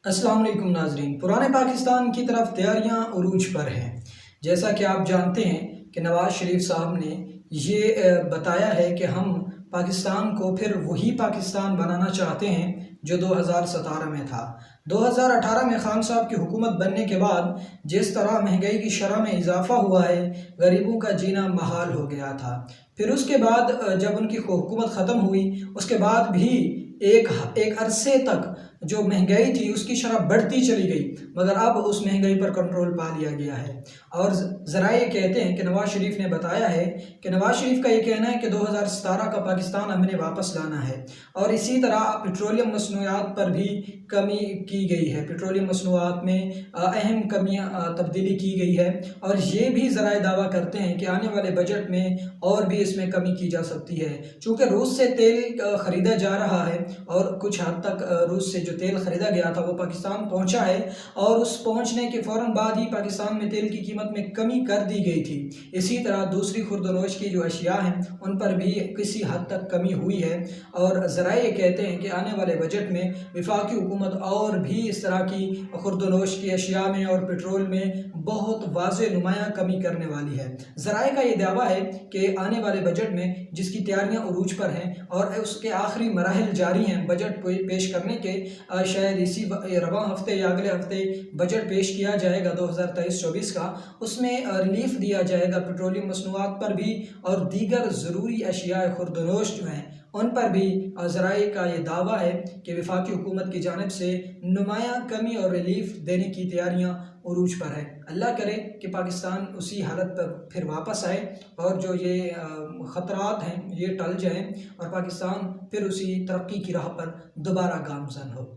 अस्सलाम वालेकुम नाजरीन। पुराने पाकिस्तान की तरफ तैयारियां उरूज पर हैं। जैसा कि आप जानते हैं कि नवाज़ शरीफ साहब ने ये बताया है कि हम पाकिस्तान को फिर वही पाकिस्तान बनाना चाहते हैं जो 2017 में था। 2018 में खान साहब की हुकूमत बनने के बाद जिस तरह महंगाई की शरह में इजाफा हुआ है, गरीबों का जीना महाल हो गया था। फिर उसके बाद जब उनकी हुकूमत ख़त्म हुई, उसके बाद भी एक अरसे तक जो महंगाई थी उसकी शरह बढ़ती चली गई, मगर अब उस महंगाई पर कंट्रोल पा लिया गया है। और ज़राए कहते हैं कि नवाज़ शरीफ ने बताया है कि नवाज़ शरीफ का ये कहना है कि 2017 का पाकिस्तान हमने वापस लाना है। और इसी तरह पेट्रोलियम मसनूआत पर भी कमी की गई है, पेट्रोलियम मसनूआत में अहम कमियाँ तब्दीली की गई है। और ये भी ज़राए दावा करते हैं कि आने वाले बजट में और भी इसमें कमी की जा सकती है। चूँकि रूस से तेल ख़रीदा जा रहा है और कुछ हद तक रूस से जो तेल ख़रीदा गया था वो पाकिस्तान पहुंचा है, और उस पहुंचने के फ़ौरन बाद ही पाकिस्तान में तेल की कीमत में कमी कर दी गई थी। इसी तरह दूसरी खुर्दनोश की जो अशिया हैं उन पर भी किसी हद तक कमी हुई है। और ज़राए कहते हैं कि आने वाले बजट में वफाकी हुकूमत और भी इस तरह की खुर्दनोश की अशिया में और पेट्रोल में बहुत वाज़ेह नुमायाँ कमी करने वाली है। ज़राए का ये दावा है कि आने वाले बजट में जिसकी तैयारियाँ उरूज पर हैं और उसके आखिरी मराहिल जारी हैं बजट पेश करने के, शायद इसी रवां हफ्ते या अगले हफ्ते बजट पेश किया जाएगा 2023-24 का। उसमें रिलीफ दिया जाएगा पेट्रोलियम मसनूआत पर भी और दीगर ज़रूरी अशिया खुर्दनोश जो हैं उन पर भी। ज़राए का ये दावा है कि वफाकी हुकूमत की जानिब से नुमायाँ कमी और रिलीफ देने की तैयारियाँ उरूज पर है। अल्लाह करे कि पाकिस्तान उसी हालत पर फिर वापस आए और जो ये ख़तरात हैं ये टल जाएँ और पाकिस्तान फिर उसी तरक्की की राह पर दोबारा गामज़न हो।